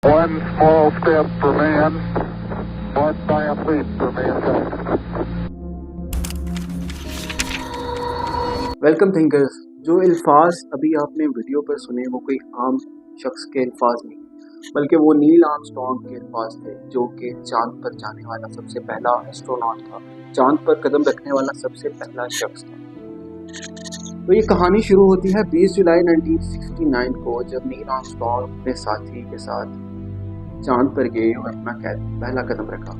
One small step for man, one giant leap for mankind. Welcome thinkers. जो अल्फाज अभी आपने वीडियो पर सुने वो कोई आम शख्स के अल्फाज नहीं, बल्कि वो नील आर्मस्ट्रांग के अल्फाज थे, जो कि चांद पर जाने वाला सबसे पहला एस्ट्रोनॉट था, चांद पर कदम रखने वाला सबसे पहला शख्स था। तो ये कहानी शुरू होती है 20 जुलाई 1969 को, जब नील आर्मस्ट्रांग अपने साथी के साथ चांद पर गए और अपना पहला कदम रखा।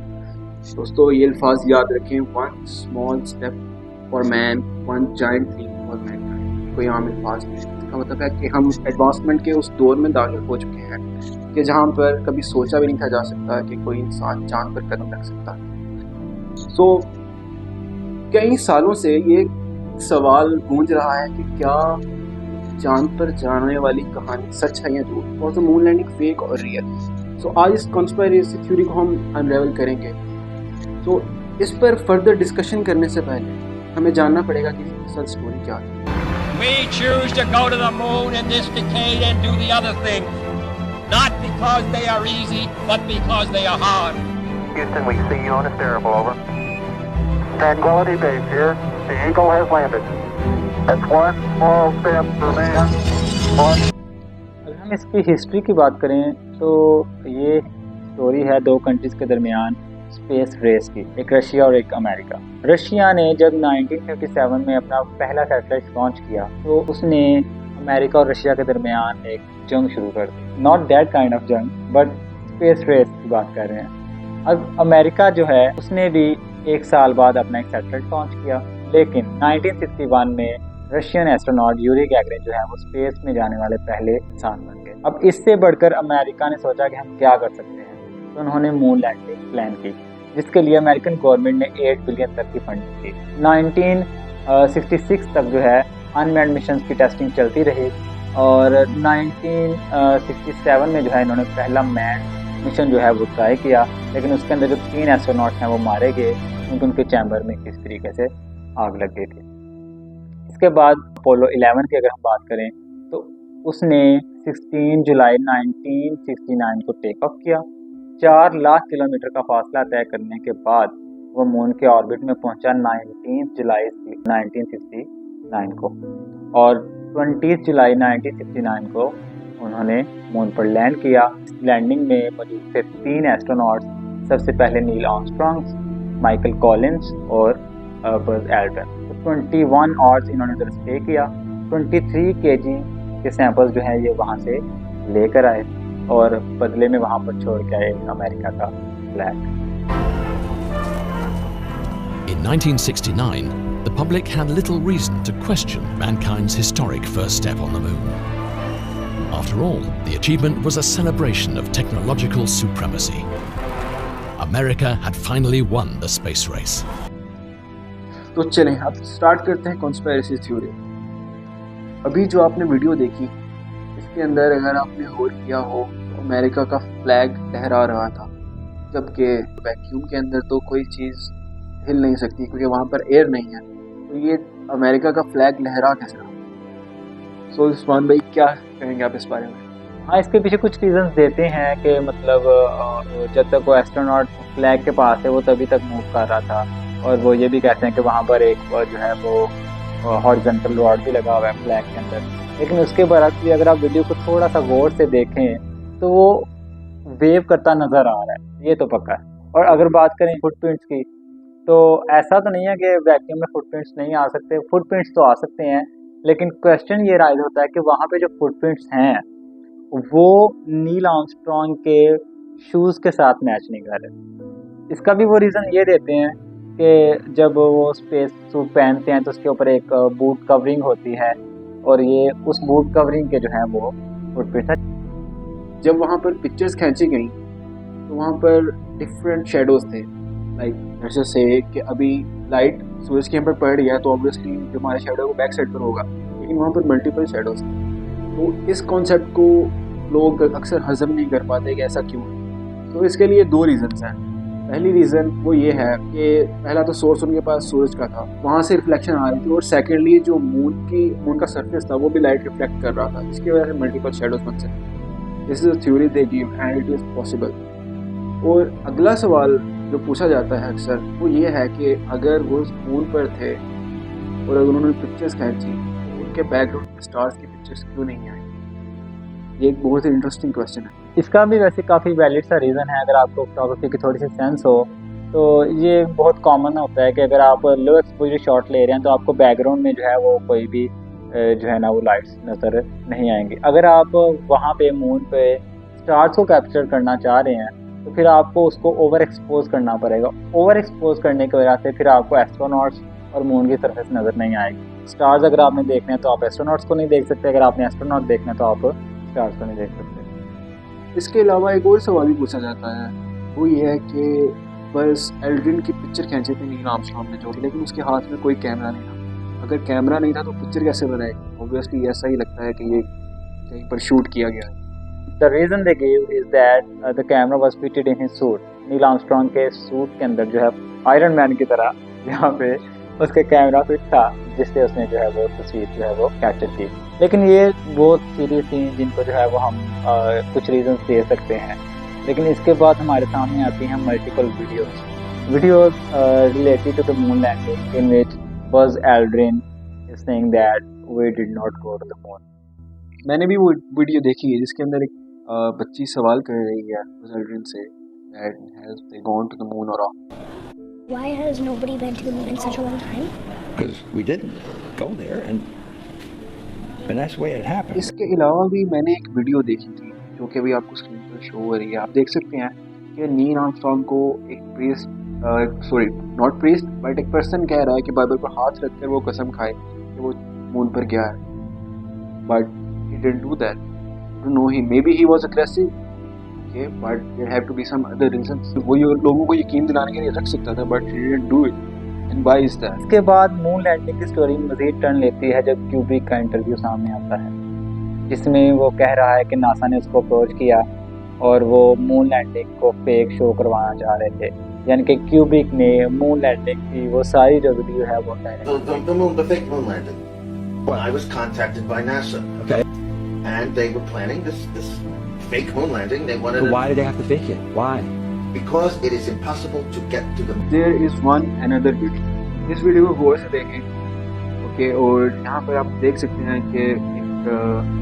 दोस्तों, ये अल्फाज याद रखें, one small step for man, one giant leap for mankind. कोई आम अल्फाज नहीं। इसका मतलब है कि हम एडवांसमेंट के उस दौर में दाखिल हो चुके हैं कि जहाँ पर कभी सोचा भी नहीं था जा सकता कि कोई इंसान चांद पर कदम रख सकता है। कई सालों से ये सवाल गूंज रहा है कि क्या चांद पर जाने वाली कहानी सच है या झूठ, was the moon landing fake और रियल। आज इस कॉन्स्पिरेसी थ्योरी को हम अनरेवल करेंगे। इस पर फर्दर डिस्कशन करने से पहले हमें जानना पड़ेगा कि असल स्टोरी क्या है। We choose to go to the moon in this decade and do the other things, not because they are easy, but because they are hard. Houston, we see you on a stereo, over. Tranquility Base here. The Eagle has landed. That's one small step for man, one. अगर हम इसकी history की बात करें तो ये story है दो कंट्रीज़ के दरमियान स्पेस रेस की, एक रशिया और एक अमेरिका। रशिया ने जब 1957 में अपना पहला सैटेलाइट लॉन्च किया तो उसने अमेरिका और रशिया के दरमियान एक जंग शुरू कर दी। नॉट दैट काइंड ऑफ जंग, बट स्पेस रेस की बात कर रहे हैं। अब अमेरिका जो है उसने भी एक साल बाद अपना एक सैटेलाइट लॉन्च किया, लेकिन 1961 में रशियन एस्ट्रोनॉट यूरी गैगरिन जो है वो स्पेस में जाने वाले पहले इंसान बन गए। अब इससे बढ़कर अमेरिका ने सोचा कि हम क्या कर सकते हैं, तो उन्होंने मून लैंडिंग प्लान की, जिसके लिए अमेरिकन गवर्नमेंट ने 8 बिलियन तक की फंडिंग की। 1966 तक जो है अनमैन्ड मिशन की टेस्टिंग चलती रही और 1967 में जो है इन्होंने पहला मैन मिशन जो है वो ट्राई किया, लेकिन उसके अंदर जो 3 एस्ट्रोनॉट हैं वो मारे गए क्योंकि उनके चैम्बर में किस तरीके से आग लग गई थी। इसके बाद अपोलो 11 की अगर हम बात करें तो उसने 16 जुलाई 1969 को टेक ऑफ किया। 4 लाख किलोमीटर का फासला तय करने के बाद वो मून के ऑर्बिट में पहुंचा 19 जुलाई 1969 को, और 20 जुलाई 1969 को उन्होंने मून पर लैंड किया। लैंडिंग में मौजूद थे 3 एस्ट्रोनॉट्स, सबसे पहले नील आर्मस्ट्रांग, माइकल कॉलिंस और बज एल्ड्रिन। 21 आवर्स इन्होंने उधर स्टे किया। 23 kg के सैंपल्स जो हैं ये वहाँ से लेकर आए और बदले में वहाँ पर छोड़ के आए अमेरिका का flag. In 1969, the public had little reason to question mankind's historic first step on the moon. After all, the achievement was a celebration of technological supremacy. America had finally won the space race. तो चलें अब start करते हैं conspiracy theory. अभी जो आपने video देखी इसके अंदर अगर आपने गौर किया हो तो अमेरिका का फ्लैग लहरा रहा था, जबकि वैक्यूम के अंदर तो कोई चीज़ हिल नहीं सकती क्योंकि वहाँ पर एयर नहीं है। तो ये अमेरिका का फ्लैग लहरा कैसे रहा? उस्मान भाई क्या कहेंगे आप इस बारे में? हाँ, इसके पीछे कुछ रीजंस देते हैं कि मतलब जब तक वो एस्ट्रोनॉट फ्लैग के पास है वो तभी तक मूव कर रहा था, और वो ये भी कहते हैं कि वहाँ पर एक जो है वो हॉरिजॉन्टल रॉड भी लगा हुआ है फ्लैग के अंदर। लेकिन उसके बाद भी अगर आप वीडियो को थोड़ा सा गौर से देखें तो वो वेव करता नज़र आ रहा है, ये तो पक्का है। और अगर बात करें फुटप्रिंट्स की तो ऐसा तो नहीं है कि वैक्यूम में फुटप्रिंट्स नहीं आ सकते, फुटप्रिंट्स तो आ सकते हैं, लेकिन क्वेश्चन ये राइज होता है कि वहाँ पे जो फुटप्रिंट्स हैं वो नील आर्मस्ट्रांग के शूज़ के साथ मैच नहीं कर रहे। इसका भी वो रीज़न ये देते हैं कि जब वो स्पेस सूट पहनते हैं तो उसके ऊपर एक बूट कवरिंग होती है, और ये उस बूट कवरिंग के जो है वो फुटप्रिंट्स है। जब वहाँ पर पिक्चर्स खींची गई तो वहाँ पर डिफरेंट शेडोज़ थे। लाइक जैसे से कि अभी लाइट सूरज के यहाँ पर पड़ रही है तो ऑब्वियसली जो हमारा शेडो है वो बैक साइड पर होगा, लेकिन वहाँ पर मल्टीपल शेडोज़ थे। तो इस कॉन्सेप्ट को लोग अक्सर हजम नहीं कर पाते कि ऐसा क्यों है। तो इसके लिए 2 रीज़न्स हैं। पहली रीज़न वो ये है कि पहला तो सोर्स उनके पास सूरज का था, वहाँ से रिफ्लेक्शन आ रही थी, और सेकेंडली जो मून का सरफेस था वो भी लाइट रिफ्लेक्ट कर रहा था, जिसकी वजह से मल्टीपल शेडोज बन सकते। This is a theory they give and it is possible. और अगला सवाल जो पूछा जाता है अक्सर वो ये है कि अगर वो मून पर थे और अगर उन्होंने पिक्चर्स खींची तो उनके बैकग्राउंड में स्टार्स की पिक्चर्स क्यों नहीं आई। ये एक बहुत ही इंटरेस्टिंग क्वेश्चन है। इसका भी वैसे काफ़ी वैलिड सा रीज़न है। अगर आपको फोटोग्राफी की थोड़ी सी सेंस हो तो ये बहुत कॉमन होता है कि अगर आप लो एक्सपोजर शॉट ले रहे हैं तो आपको बैकग्राउंड में जो है वो कोई भी जो है ना वो लाइट्स नज़र नहीं आएंगी। अगर आप वहाँ पे मून पे स्टार्स को कैप्चर करना चाह रहे हैं तो फिर आपको उसको ओवर एक्सपोज करना पड़ेगा। ओवर एक्सपोज करने की वजह से फिर आपको एस्ट्रोनॉट्स और मून की सरफेस नज़र नहीं आएगी। स्टार्स अगर आपने देखने हैं तो आप एस्ट्रोनॉट्स को नहीं देख सकते, अगर आपने एस्ट्रोनॉट देखना है तो आप स्टार्स को नहीं देख सकते। इसके अलावा एक और सवाल भी पूछा जाता है, वो ये है कि बस एल्ड्रिन की पिक्चर खींचे थे नील आर्मस्ट्रॉन्ग ने जो, लेकिन उसके हाथ में कोई कैमरा नहीं था। अगर कैमरा नहीं था तो पिक्चर कैसे बनाएगी। ऑब्वियसली ऐसा ही लगता है कि ये कहीं पर शूट किया गया है। The reason they gave is that the camera was fitted in his suit. Neil Armstrong के सूट के अंदर जो है आयरन मैन की तरह यहाँ पे उसके कैमरा फिट था, जिससे उसने जो है वो तस्वीर जो है वो कैप्चर की। लेकिन ये बहुत सीरियस थी जिनको जो है वो हम कुछ रीजन दे सकते हैं। लेकिन इसके बाद हमारे सामने आती हैं multiple videos related to the moon landing in which Buzz Aldrin is saying that we did not go to the moon. मैंने भी वो वीडियो देखी है जिसके अंदर एक बच्ची सवाल कर रही है बज़ एल्ड्रिन से that has they gone to the moon or off. Why has nobody been to the moon in such a long time? Because we didn't go there, and that's the way it happened. इसके अलावा भी मैंने एक video देखी थी जो कि अभी आपको स्क्रीन पर शो हो रही है। आप देख सकते हैं कि नील आर्मस्ट्रॉन्ग को एक प्रीस्ट बट एक पर्सन कह रहा है कि बाइबल पर हाथ रखकर वो कसम खाए कि वो मून पर गया है, but he didn't do that. I don't know him. Maybe he was aggressive. Okay, but there have to be some other reasons. वो ये लोगों को यकीन दिलाने के लिए रख सकता था, but he didn't do it. And why is that? इसके बाद मून लैंडिंग की स्टोरी मज़ीद टर्न लेती है जब क्यूबिक का इंटरव्यू सामने आता है, जिसमें वो कह रहा है कि नासा ने उसको अप्रोच किया और वो मून लैंडिंग को फेक शो करवाना चाह रहे थे। यानी कि क्यूबिक ने मून लैंडिंग की वो सारी जो वीडियो है वो the fake moon landing. Well, I was contacted by NASA. Okay. And they were planning this fake moon landing. They wanted But why did they have to fake it? Why? because it is impossible to get to the moon. There is one another video. इस video को गौर से देखें। Okay, और यहाँ पर आप देख सकते हैं कि एक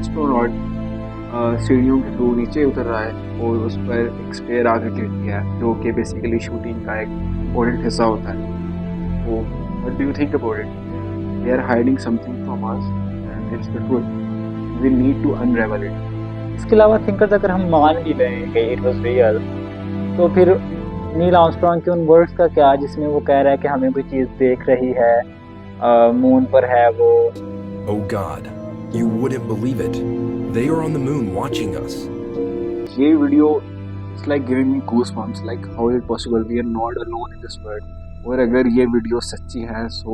एस्ट्रोनॉट सीढ़ियों के थ्रू नीचे उतर रहा है और उस पर एक स्टेयर आगे गिर गया है जो कि बेसिकली शूटिंग का एक इम्पोर्टेंट हिस्सा होता है। तो what do you think about it? They are hiding something from us and it's the truth. We need to unravel it. इसके अलावा थिंकर्स अगर हम मान भी लें कि इट वाज रियल, तो फिर नील आर्मस्ट्रॉन्ग के उन वर्ड्स का क्या जिसमें वो कह रहा है कि हमें कोई चीज़ देख रही है, मून पर है वो। Oh God, you wouldn't believe it. They are on the moon watching us. ये video it's like giving me goosebumps, like how is possible, we are not alone in this world. और अगर ये video सच्ची है so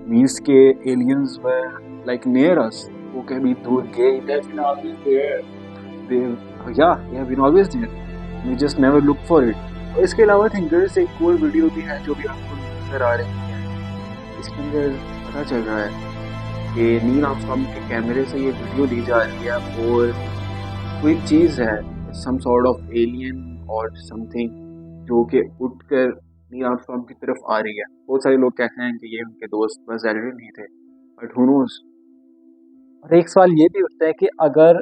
means के aliens were like near us, वो कभी दूर गए। They've been always there. They have been always there. We just never look for it. और इसके अलावा थिंकर्स एक और वीडियो भी है जो भी आपको नजर आ रही है। इसके अंदर पता चल रहा है कि नील आर्मस्ट्रॉन्ग के कैमरे से ये वीडियो ली जा रही है और कोई चीज़ है, सम सॉर्ट ऑफ एलियन और समथिंग, जो कि उठकर नील आर्मस्ट्रॉन्ग की तरफ आ रही है। बहुत सारे लोग कहते हैं कि ये उनके दोस्त बज़ एल्ड्रिन ही थे, बट हू नोज़। और एक सवाल ये भी उठता है कि अगर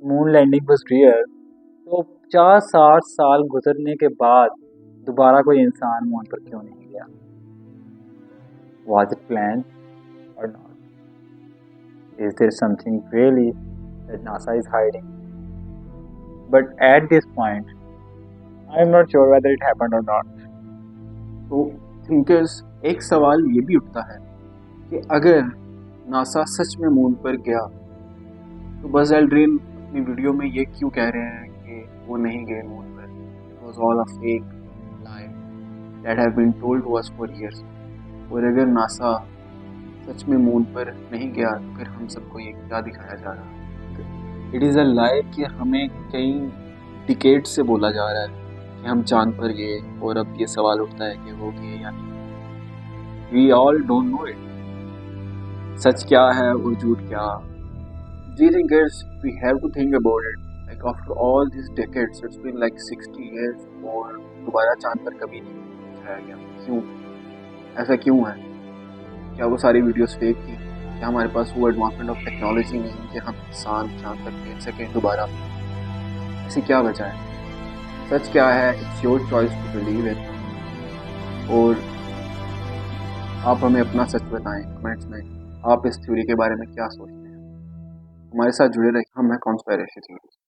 मून लैंडिंग वाज रियल तो 50-60 साल गुजरने के बाद दोबारा कोई इंसान मून पर क्यों नहीं गया? Was it planned or not? Is there something really that NASA is hiding? But at this point, I'm not sure whether it happened or not. तो थिंकर्स एक सवाल ये भी उठता है कि अगर नासा सच में मून पर गया तो बज़ एल्ड्रिन अपनी वीडियो में ये क्यों कह रहे हैं कि वो नहीं गए मून पर? It was all a fake lie that have been told to us for years. और अगर नासा सच में मून पर नहीं गया तो फिर हम सबको ये क्या दिखाया जा रहा है? इट इज़ अ लाई कि हमें कई डिकेड से बोला जा रहा है कि हम चांद पर गए, और अब ये सवाल उठता है कि वो गए या नहीं। We all don't know it. सच क्या है और झूठ क्या? जी thinkers, we have to think about it. Like after all this decades it's been like 60 years और दोबारा चांद पर कभी नहीं जाया गया। क्यों? ऐसा क्यों है? क्या वो सारी वीडियोस फेक थी? क्या हमारे पास वो एडवांसमेंट ऑफ टेक्नोलॉजी नहीं कि हम इंसान चांद तक भेज सकें दोबारा? ऐसी क्या वजह है? सच क्या है? It's your choice to believe it. और आप हमें अपना सच बताएं कमेंट्स में। आप इस थ्योरी के बारे में क्या सोचते हैं? हमारे साथ जुड़े रहिए। हम हैं कॉन्स्पिरेसी थ्योरी।